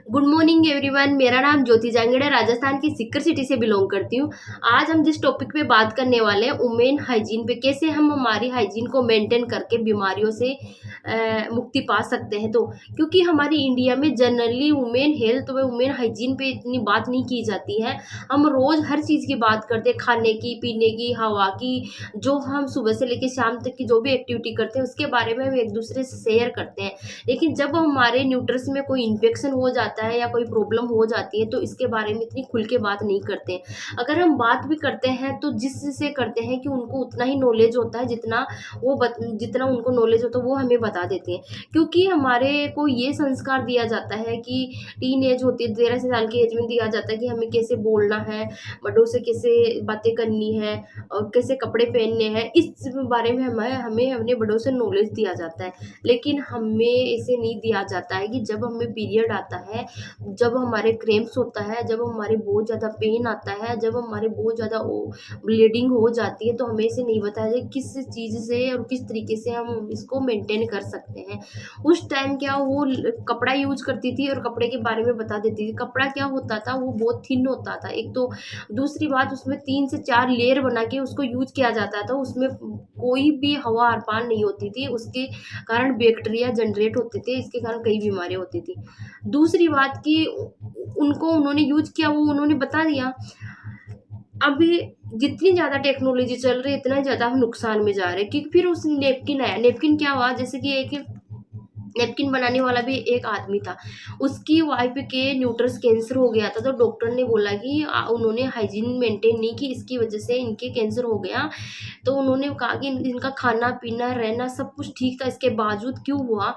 Good morning everyone. मेरा नाम ज्योति जांगड़ा, राजस्थान की सीकर सिटी से बिलोंग करती हूँ। आज हम जिस टॉपिक पे बात करने वाले हैं वुमेन हाइजीन पे, कैसे हम हमारी हाइजीन को मेंटेन करके बीमारियों से मुक्ति पा सकते हैं। तो क्योंकि हमारी इंडिया में जनरली वुमेन हेल्थ व वुमेन हाइजीन पे इतनी बात नहीं की जाती है। हम रोज हर चीज़ की बात करते हैं, खाने की, पीने की, हवा की, जो हम सुबह से लेकर शाम तक की जो भी एक्टिविटी करते हैं उसके बारे में हम एक दूसरे से शेयर करते हैं। लेकिन जब हमारे न्यूट्रस में कोई इन्फेक्शन हो जाता है या कोई प्रॉब्लम हो जाती है तो इसके बारे में इतनी खुल के बात नहीं करते हैं। अगर हम बात भी करते हैं तो जिससे करते हैं कि उनको उतना ही नॉलेज होता है जितना उनको नॉलेज होता है वो हमें बता देते हैं। क्योंकि हमारे को ये संस्कार दिया जाता है कि टीन एज होती है, 13 साल की एज में दिया जाता है कि हमें कैसे बोलना है, बड़ों से कैसे बातें करनी है और कैसे कपड़े पहनने हैं। इस बारे में हमें हमें अपने बड़ों से नॉलेज दिया जाता है। लेकिन हमें इसे नहीं दिया जाता है कि जब हमें पीरियड आता है, जब हमारे क्रैम्प्स होता है, जब हमारे बहुत ज़्यादा पेन आता है, जब हमारे बहुत ज़्यादा ब्लीडिंग हो जाती है, तो हमें इसे नहीं बताया जाए किस चीज़ से और किस तरीके से हम इसको मेंटेन कर सकते हैं। उस टाइम क्या वो कपड़ा यूज करती थी और कपड़े के बारे में बता देती थी। कपड़ा क्या होता था, वो बहुत थिन होता था एक तो, दूसरी बात उसमें 3 से 4 लेयर बना के उसको यूज किया जाता था। उसमें कोई भी हवा आर पार नहीं होती थी, उसके कारण बैक्टीरिया जनरेट होते थे, इसके कारण कई बीमारियां होती थी। दूसरी बात कि उनको उन्होंने यूज किया, वो उन्होंने बता दिया। अभी जितनी ज़्यादा टेक्नोलॉजी चल रही है इतना ही ज़्यादा हम नुकसान में जा रहे हैं। क्योंकि फिर उस नेपकिन आया, नेपकिन क्या हुआ, जैसे कि एक नैपकिन बनाने वाला भी एक आदमी था, उसकी वाइफ के न्यूट्रस कैंसर हो गया था। तो डॉक्टर ने बोला कि उन्होंने हाइजीन मेंटेन नहीं की, इसकी वजह से इनके कैंसर हो गया। तो उन्होंने कहा कि इनका खाना पीना रहना सब कुछ ठीक था, इसके बावजूद क्यों हुआ?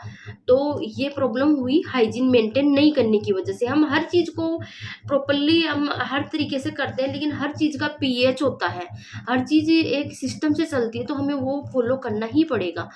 तो ये प्रॉब्लम हुई हाइजीन मेंटेन नहीं करने की वजह से। हम हर चीज़ को प्रॉपरली हम हर तरीके से करते हैं, लेकिन हर चीज़ का पीएच होता है, हर चीज़ एक सिस्टम से चलती है, तो हमें वो फॉलो करना ही पड़ेगा।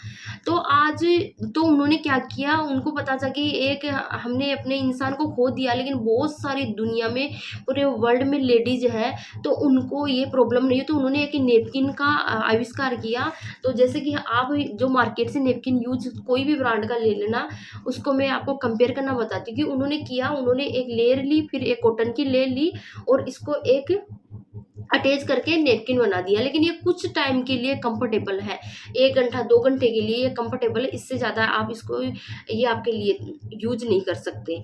तो आज तो उन्होंने क्या किया, उनको पता था कि एक हमने अपने इंसान को खो दिया, लेकिन बहुत सारी दुनिया में, पूरे वर्ल्ड में लेडीज है, तो उनको ये प्रॉब्लम नहीं है। तो उन्होंने एक नेपकिन का आविष्कार किया। तो जैसे कि आप जो मार्केट से नेपकिन यूज कोई भी ब्रांड का ले लेना, उसको मैं आपको कंपेयर करना बताती हूँ कि उन्होंने किया, उन्होंने एक लेयर ली, फिर एक कॉटन की लेयर ली और इसको एक अटैच करके नेपकिन बना दिया। लेकिन ये कुछ टाइम के लिए कंफर्टेबल है, 1 घंटा 2 घंटे के लिए ये कंफर्टेबल है, इससे ज़्यादा आप इसको ये आपके लिए यूज नहीं कर सकते।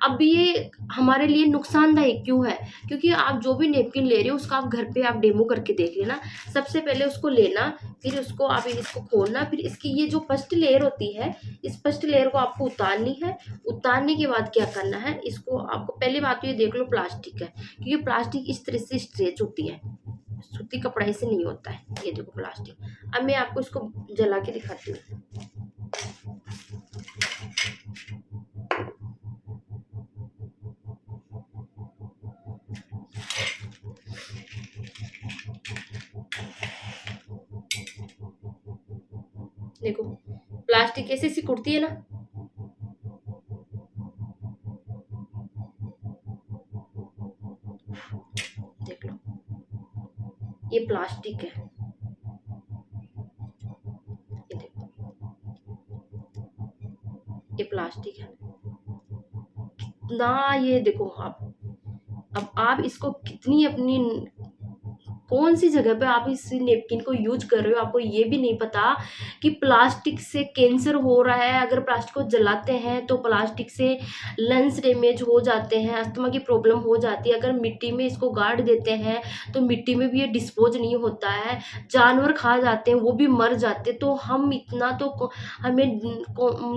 अब ये हमारे लिए नुकसानदायक क्यों है? क्योंकि आप जो भी नेपकिन ले रहे हो उसका आप घर पे आप डेमो करके देख लेना। सबसे पहले उसको लेना, फिर उसको आप इसको खोलना, फिर इसकी ये जो फर्स्ट लेयर होती है, इस फर्स्ट लेयर को आपको उतारनी है। उतारने के बाद क्या करना है, इसको आपको पहली बात तो ये देख लो प्लास्टिक है, क्योंकि प्लास्टिक इस तरह से स्ट्रेच होती है, सूती कपड़े से नहीं होता है। ये देखो प्लास्टिक। अब मैं आपको इसको जला के दिखाती हूँ। देखो प्लास्टिक कैसे सिकुड़ती है ना। देख लो, ये प्लास्टिक है, ये देखो, ये प्लास्टिक है ना। ये देखो आप, अब आप इसको कितनी अपनी कौन सी जगह पे आप इस नेपकिन को यूज कर रहे हो, आपको ये भी नहीं पता कि प्लास्टिक से कैंसर हो रहा है। अगर प्लास्टिक को जलाते हैं तो प्लास्टिक से लंग्स डैमेज हो जाते हैं, अस्थमा की प्रॉब्लम हो जाती है। अगर मिट्टी में इसको गाड़ देते हैं तो मिट्टी में भी ये डिस्पोज नहीं होता है, जानवर खा जाते हैं, वो भी मर जाते। तो हम इतना तो हमें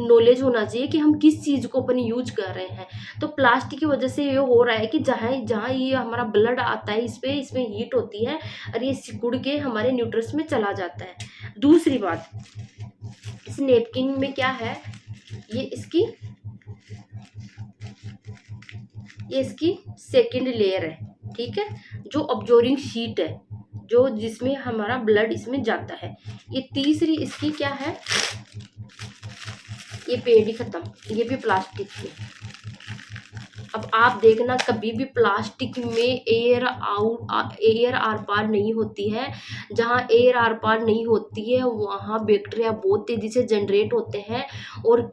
नॉलेज होना चाहिए कि हम किस चीज़ को अपन यूज कर रहे हैं। तो प्लास्टिक की वजह से ये हो रहा है कि जहाँ जहाँ ये हमारा ब्लड आता है, इसमें हीट होती है और ये सिकुड़ के हमारे न्यूट्रस में चला जाता है। दूसरी बात, इस नेपकिन में क्या है, ये इसकी सेकंड लेयर है, ठीक है, जो ऑब्जॉर्विंग शीट है, जो जिसमें हमारा ब्लड इसमें जाता है। ये तीसरी इसकी क्या है, ये पेड़ ही खत्म, ये भी प्लास्टिक की। अब आप देखना कभी भी प्लास्टिक में एयर आर पार नहीं होती है। जहाँ एयर आर पार नहीं होती है वहाँ बैक्टीरिया बहुत तेजी से जनरेट होते हैं, और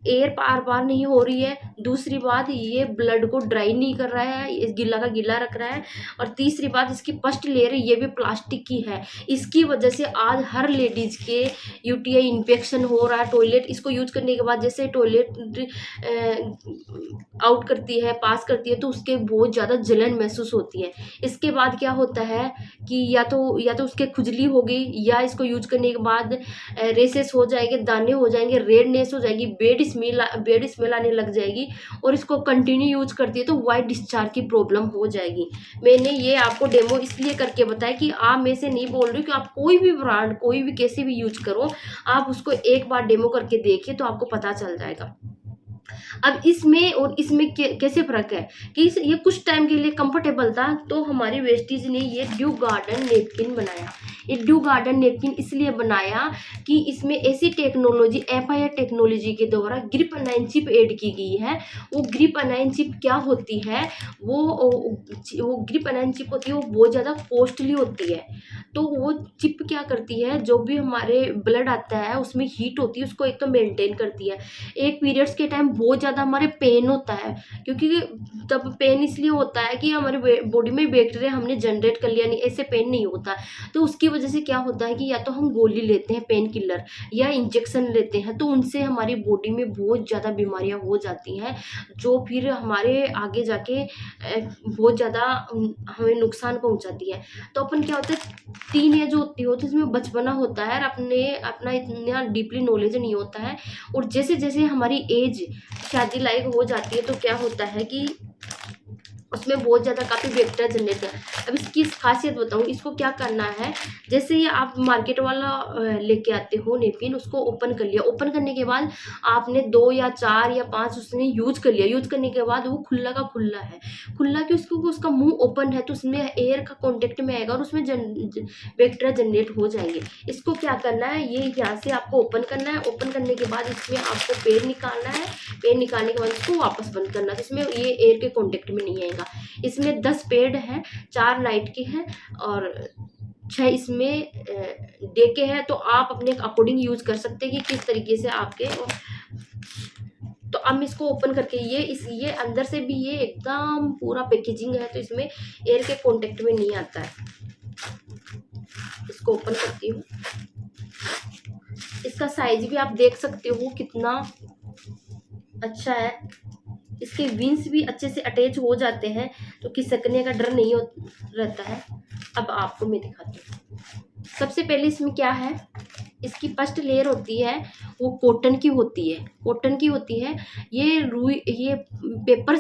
एयर आर पार नहीं हो रही है। दूसरी बात, ये ब्लड को ड्राई नहीं कर रहा है, ये गिला का गिला रख रहा है। और तीसरी बात, इसकी फर्स्ट लेयर ये भी प्लास्टिक की है। इसकी वजह से आज हर लेडीज के यूटीआई इन्फेक्शन हो रहा है। टॉयलेट इसको यूज करने के बाद जैसे टॉयलेट आउट करती है, पास करती है, तो उसके बहुत ज़्यादा जलन महसूस होती है। इसके बाद क्या होता है कि या तो उसके खुजली होगी, या इसको यूज करने के बाद रेसेस हो जाएंगे, दाने हो जाएंगे, रेडनेस हो जाएगी, बेड स्मेल आने लग जाएगी, और इसको कंटिन्यू यूज करती है तो वाइट डिस्चार्ज की प्रॉब्लम हो जाएगी। मैंने ये आपको डेमो इसलिए करके बताया कि आप में से नहीं बोल रही कि आप कोई भी ब्रांड कोई भी कैसे भी यूज करो, आप उसको एक बार डेमो करके देखिए तो आपको पता चल जाएगा। अब इसमें और इसमें कैसे फ़र्क है कि ये कुछ टाइम के लिए कंफर्टेबल था, तो हमारी वेस्टीज ने ये ड्यू गार्डन नेपकिन बनाया। ये ड्यू गार्डन नेपकिन इसलिए बनाया कि इसमें ऐसी टेक्नोलॉजी FIR टेक्नोलॉजी के द्वारा ग्रिप अनाइन चिप ऐड की गई है। वो ग्रिप अनाइन चिप क्या होती है, वो ग्रिप अनाइन चिप होती है, वो बहुत ज़्यादा कॉस्टली होती है। तो वो चिप क्या करती है, जो भी हमारे ब्लड आता है उसमें हीट होती है, उसको एक तो मेंटेन करती है। एक पीरियड्स के टाइम बहुत ज़्यादा हमारे पेन होता है, क्योंकि तब पेन इसलिए होता है कि हमारे बॉडी में बैक्टीरिया हमने जनरेट कर लिया, नहीं ऐसे पेन नहीं होता। तो उसकी वजह से क्या होता है कि या तो हम गोली लेते हैं पेन किलर, या इंजेक्शन लेते हैं, तो उनसे हमारी बॉडी में बहुत ज़्यादा बीमारियां हो जाती हैं, जो फिर हमारे आगे जाके बहुत ज़्यादा हमें नुकसान पहुंचाती है। तो अपन क्या होता है, टीन एज होती हो तो इसमें बचपना होता है और अपना इतना डीपली नॉलेज नहीं होता है, और जैसे जैसे हमारी एज शादी लायक हो जाती है तो क्या होता है कि उसमें बहुत ज़्यादा काफ़ी बैक्टीरिया जनरेट है। अब इसकी खासियत बताऊँ, इसको क्या करना है, जैसे ही आप मार्केट वाला लेके आते हो नेपकिन, उसको ओपन कर लिया। ओपन करने के बाद आपने 2 या 4 या 5 उसने यूज कर लिया। यूज करने के बाद वो खुला का खुला है, खुला कि उसका मुंह ओपन है, तो उसमें एयर का कॉन्टेक्ट में आएगा और उसमें बैक्टीरिया जनरेट हो जाएंगे। इसको क्या करना है, ये यहाँ से आपको ओपन करना है। ओपन करने के बाद इसमें आपको पेड़ निकालना है। पेड़ निकालने के बाद इसको वापस बंद करना है, इसमें ये एयर के कॉन्टेक्ट में नहीं आएगा। इसमें 10 पेड़ हैं, 4 लाइट के हैं और 6 इसमें डे के हैं। तो आप अपने अकॉर्डिंग यूज कर सकते हैं कि किस तरीके से आपके। तो अब इसको ओपन करके ये अंदर से भी ये एकदम पूरा पैकेजिंग है, तो इसमें एयर के कांटेक्ट में नहीं आता है। इसको ओपन करती हूँ। इसका साइज भी आप देख सकते हो कितना अच्छा है। इसके विंग्स भी अच्छे से अटैच हो जाते हैं, तो खिसकने का डर नहीं रहता है। अब आपको मैं दिखाती हूँ। सबसे पहले इसमें क्या है, इसकी फर्स्ट लेयर होती है वो कॉटन की होती है। कॉटन की होती है, ये पेपर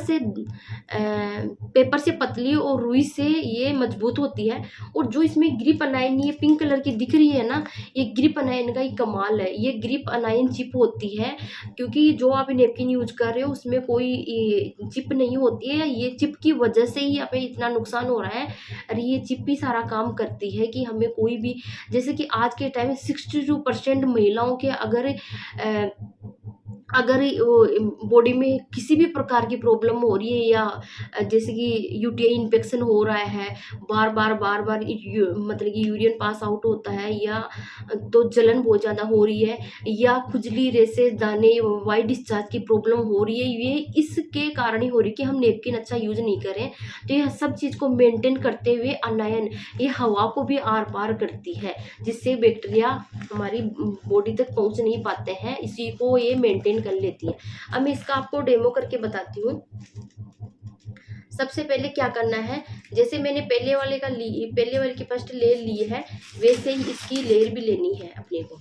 से पतली और रुई से ये मजबूत होती है। और जो इसमें ग्रिप अनाइन ये पिंक कलर की दिख रही है ना, ये ग्रिप अनाइन का ही कमाल है। ये ग्रिप अनाइन चिप होती है, क्योंकि जो आप नेपकिन यूज कर रहे हो उसमें कोई चिप नहीं होती है। ये चिप की वजह से ही हमें इतना नुकसान हो रहा है। और ये चिप ही सारा काम करती है कि हमें कोई भी, जैसे कि आज के टाइम में 62% महिलाओं के अगर बॉडी में किसी भी प्रकार की प्रॉब्लम हो रही है, या जैसे कि यूटीआई इन्फेक्शन हो रहा है, बार बार मतलब कि यूरिन पास आउट होता है, या तो जलन बहुत ज़्यादा हो रही है, या खुजली, रेसेस, दाने, वाइट डिस्चार्ज की प्रॉब्लम हो रही है, ये इसके कारण ही हो रही है कि हम नेपकिन अच्छा यूज नहीं करें। तो ये सब चीज़ को मेंटेन करते हुए अनायन ये हवा को भी आर पार करती है, जिससे बैक्टीरिया हमारी बॉडी तक पहुंच नहीं पाते हैं, इसी को ये मेंटेन कर लेती है। अब मैं इसका आपको डेमो करके बताती हूँ। सबसे पहले क्या करना है, जैसे मैंने पहले वाले की फर्स्ट लेयर ली है, वैसे ही इसकी लेयर भी लेनी है अपने को।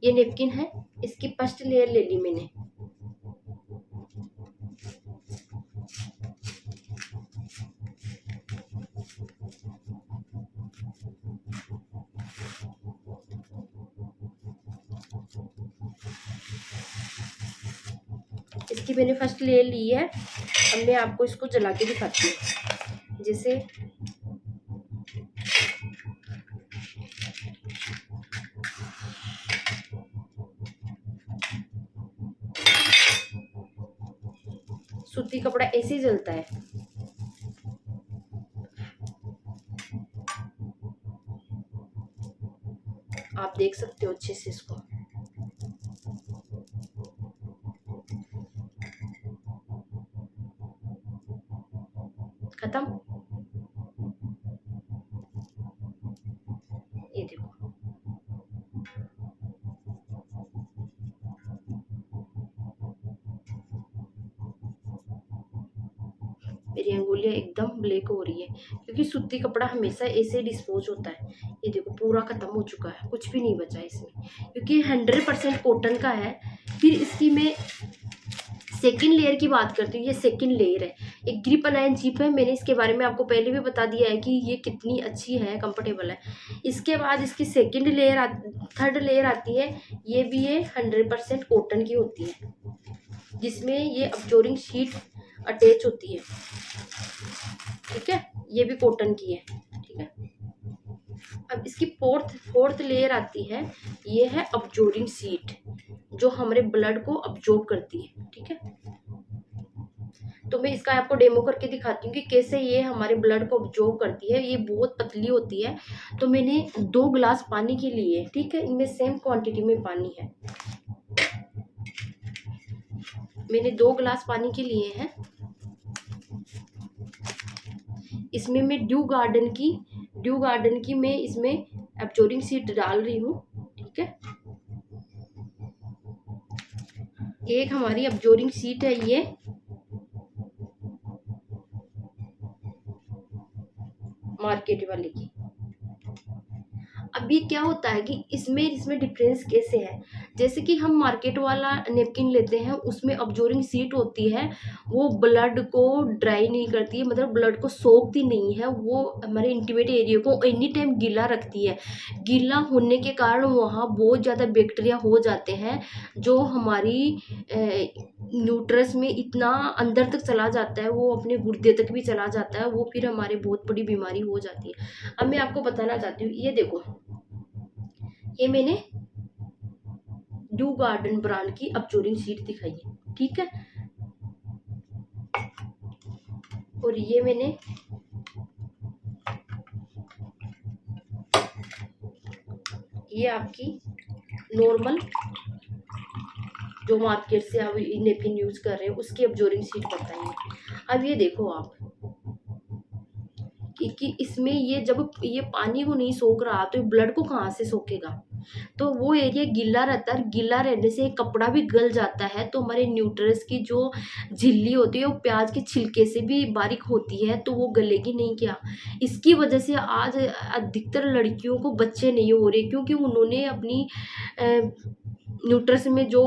ये नेपकिन है, इसकी फर्स्ट लेयर ले ली मैंने। इसकी मैंने फर्स्ट लेयर ली है। अब मैं आपको इसको जला के दिखाती हूँ। जैसे सूती कपड़ा ऐसे ही जलता है। आप देख सकते हो अच्छे से इसको। खत्म। ये देखो, मेरी अंगुलियां एकदम ब्लैक हो रही है क्योंकि सूती कपड़ा हमेशा ऐसे डिस्पोज होता है। ये देखो पूरा खत्म हो चुका है, कुछ भी नहीं बचा इसमें क्योंकि 100% कॉटन का है। फिर इसकी मैं सेकंड लेयर की बात करती हूँ। ये सेकंड लेयर है, एक ग्रिप अलाइन जीप है। मैंने इसके बारे में आपको पहले भी बता दिया है कि ये कितनी अच्छी है, कंफर्टेबल है। इसके बाद इसकी सेकंड लेयर थर्ड लेयर आती है। ये भी ये 100% कॉटन की होती है, जिसमें ये अब्जॉर्बिंग शीट अटैच होती है। ठीक है, ये भी कॉटन की है। ठीक है, अब इसकी फोर्थ लेयर आती है। ये है अब्जॉर्बिंग शीट, जो हमारे ब्लड को अब्जॉर्ब करती है। ठीक है, तो मैं इसका आपको डेमो करके दिखाती हूँ कि कैसे ये हमारे ब्लड को अब्जॉर्ब करती है। ये बहुत पतली होती है। तो मैंने 2 गिलास पानी के लिए, ठीक है, इनमें सेम क्वांटिटी में पानी है। मैंने 2 गिलास पानी के लिए हैं। इसमें मैं ड्यू गार्डन की मैं इसमें अब्जॉर्बिंग शीट डाल रही हूँ। ठीक है, एक हमारी अब्जॉर्बिंग शीट है ये, मार्केट वाले की। अब ये क्या होता है कि इसमें डिफरेंस कैसे है। जैसे कि हम मार्केट वाला नेपकिन लेते हैं, उसमें अब्जॉर्बिंग शीट होती है, वो ब्लड को ड्राई नहीं करती है, मतलब ब्लड को सोखती नहीं है, वो हमारे इंटीमेट एरिया को एनी टाइम गीला रखती है। गीला होने के कारण वहाँ बहुत ज़्यादा बैक्टीरिया हो जाते हैं, जो हमारी न्यूट्रस में इतना अंदर तक चला जाता है, वो अपने गुर्दे तक भी चला जाता है, वो फिर हमारे बहुत बड़ी बीमारी हो जाती है। अब मैं आपको बताना चाहती हूँ, ये देखो, ये मैंने ड्यू गार्डन ब्रांड की अब्जॉर्बिंग शीट दिखाई है। ठीक है, और ये मैंने ये आपकी नॉर्मल जो मार्केट से आप नेपकिन यूज कर रहे हैं उसकी अब्जॉर्बिंग शीट बताई है। अब ये देखो आप कि इसमें ये जब ये पानी को नहीं सोख रहा तो ब्लड को कहाँ से सोखेगा। तो वो एरिया गीला रहता है, गीला रहने से कपड़ा भी गल जाता है। तो हमारे न्यूट्रस की जो झिल्ली होती है वो प्याज के छिलके से भी बारीक होती है, तो वो गलेगी नहीं। क्या इसकी वजह से आज अधिकतर लड़कियों को बच्चे नहीं हो रहे, क्योंकि उन्होंने अपनी न्यूट्रस में जो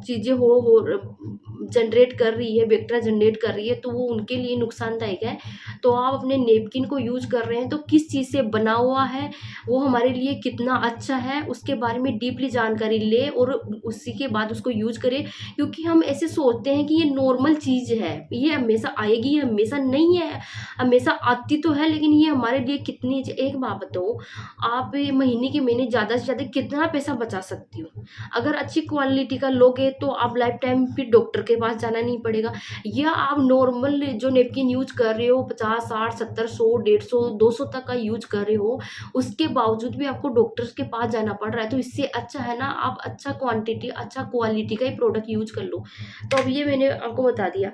चीज़ें हो जनरेट कर रही है, बैक्टीरिया जनरेट कर रही है, तो वो उनके लिए नुकसानदायक है। तो आप अपने नेपकिन को यूज कर रहे हैं तो किस चीज़ से बना हुआ है, वो हमारे लिए कितना अच्छा है, उसके बारे में डीपली जानकारी ले और उसी के बाद उसको यूज करें। क्योंकि हम ऐसे सोचते हैं कि ये नॉर्मल चीज़ है, ये हमेशा आएगी, ये हमेशा नहीं है, हमेशा आती तो है, लेकिन ये हमारे लिए कितनी। एक बात बताओ, आप महीने के महीने ज़्यादा से ज़्यादा कितना पैसा बचा सकती हो। अगर अच्छी क्वालिटी का लोगे तो आप लाइफ टाइम फिर डॉक्टर के पास जाना नहीं पड़ेगा। या आप नॉर्मल जो नेपकिन यूज कर रहे हो 50, 60, 70, 100, 150, 200 तक का यूज कर रहे हो, उसके बावजूद भी आपको डॉक्टर्स के पास जाना पड़ रहा है, तो इससे अच्छा है ना आप अच्छा क्वांटिटी, अच्छा क्वालिटी का ही प्रोडक्ट यूज कर लो। तो अब ये मैंने आपको बता दिया।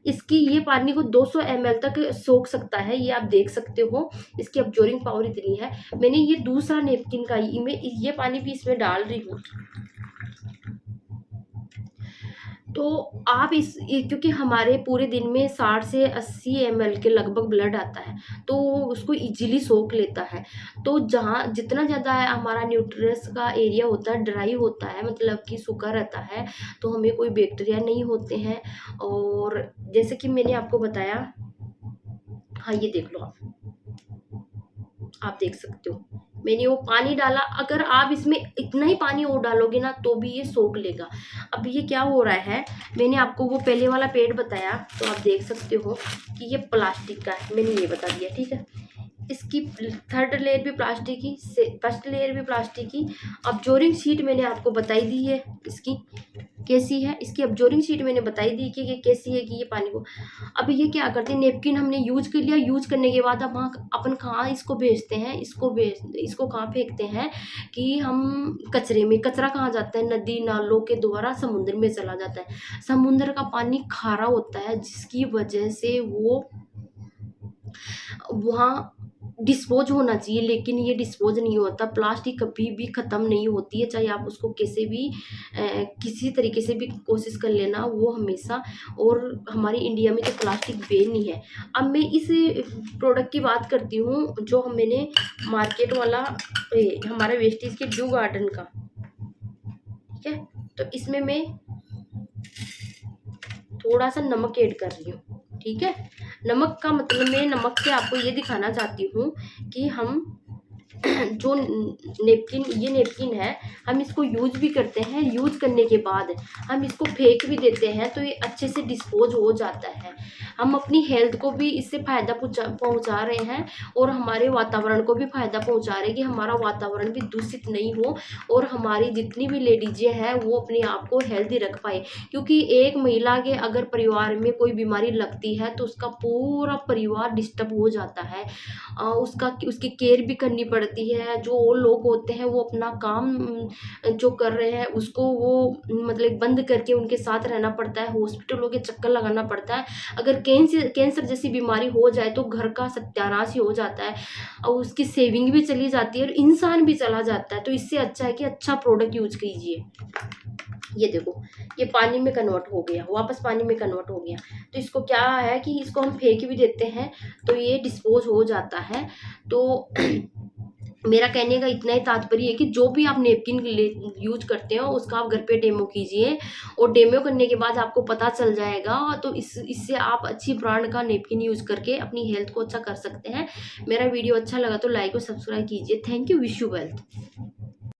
इसकी ये पानी को 200 ml तक सोख सकता है, ये आप देख सकते हो, इसकी अब्जॉर्बिंग पावर इतनी है। मैंने ये दूसरा नेपकिन का मैं ये पानी भी इसमें डाल रही हूँ। तो आप क्योंकि हमारे पूरे दिन में 60 से 80 ml के लगभग ब्लड आता है, तो उसको इजीली सोख लेता है। तो जहाँ जितना ज़्यादा हमारा न्यूट्रस का एरिया होता है, ड्राई होता है, मतलब कि सूखा रहता है, तो हमें कोई बैक्टीरिया नहीं होते हैं। और जैसे कि मैंने आपको बताया, हाँ ये देख लो, आप देख सकते हो मैंने वो पानी डाला। अगर आप इसमें इतना ही पानी और डालोगे ना तो भी ये सोख लेगा। अब ये क्या हो रहा है, मैंने आपको वो पहले वाला पेड़ बताया, तो आप देख सकते हो कि ये प्लास्टिक का है, मैंने ये बता दिया। ठीक है, इसकी थर्ड लेयर भी प्लास्टिक की, फर्स्ट लेयर भी प्लास्टिक की। अब्जॉर्बिंग शीट मैंने आपको बताई दी है इसकी कैसी है, इसकी अब्जॉर्बिंग शीट मैंने बताई दी कि ये कैसी है कि ये पानी को। अब ये क्या करते हैं, नेपकिन हमने यूज कर लिया, यूज करने के बाद अब अपन कहाँ इसको बेचते हैं, इसको कहाँ फेंकते हैं कि हम कचरे में। कचरा कहाँ जाता है, नदी नालों के द्वारा समुद्र में चला जाता है। समुद्र का पानी खारा होता है जिसकी वजह से वो वहाँ डिस्पोज होना चाहिए, लेकिन ये डिस्पोज नहीं होता। प्लास्टिक कभी भी ख़त्म नहीं होती है, चाहे आप उसको कैसे भी किसी तरीके से भी कोशिश कर लेना, वो हमेशा। और हमारे इंडिया में तो प्लास्टिक बैन ही है। अब मैं इस प्रोडक्ट की बात करती हूँ जो मैंने मार्केट वाला हमारा वेस्टेज के ड्यू गार्डन का, ठीक है। तो इसमें मैं थोड़ा सा नमक ऐड कर रही हूँ, ठीक है। नमक का मतलब मैं नमक से आपको ये दिखाना चाहती हूँ कि हम जो नेपकिन, ये नेपकिन है, हम इसको यूज भी करते हैं। यूज करने के बाद हम इसको फेंक भी देते हैं तो ये अच्छे से डिस्पोज हो जाता है। हम अपनी हेल्थ को भी इससे फ़ायदा पहुंचा रहे हैं और हमारे वातावरण को भी फ़ायदा पहुंचा रहे हैं कि हमारा वातावरण भी दूषित नहीं हो और हमारी जितनी भी लेडीजें हैं वो अपने आप को हेल्दी रख पाए। क्योंकि एक महिला के अगर परिवार में कोई बीमारी लगती है तो उसका पूरा परिवार डिस्टर्ब हो जाता है। उसकी केयर भी करनी पड़ती है। जो और लोग होते हैं वो अपना काम जो कर रहे हैं उसको वो मतलब बंद करके उनके साथ रहना पड़ता है, हॉस्पिटलों के चक्कर लगाना पड़ता है। अगर कैंसर जैसी बीमारी हो जाए तो घर का सत्यानाश ही हो जाता है और उसकी सेविंग भी चली जाती है और इंसान भी चला जाता है। तो इससे अच्छा है कि अच्छा प्रोडक्ट यूज कीजिए। ये देखो, ये पानी में कन्वर्ट हो गया, वापस पानी में कन्वर्ट हो गया। तो इसको क्या है कि इसको हम फेंक भी देते हैं तो ये डिस्पोज हो जाता है। तो मेरा कहने का इतना ही तात्पर्य है कि जो भी आप नेपकिन यूज करते हो उसका आप घर पे डेमो कीजिए और डेमो करने के बाद आपको पता चल जाएगा। तो इससे आप अच्छी ब्रांड का नेपकिन यूज करके अपनी हेल्थ को अच्छा कर सकते हैं। मेरा वीडियो अच्छा लगा तो लाइक और सब्सक्राइब कीजिए। Thank you, wish you wealth.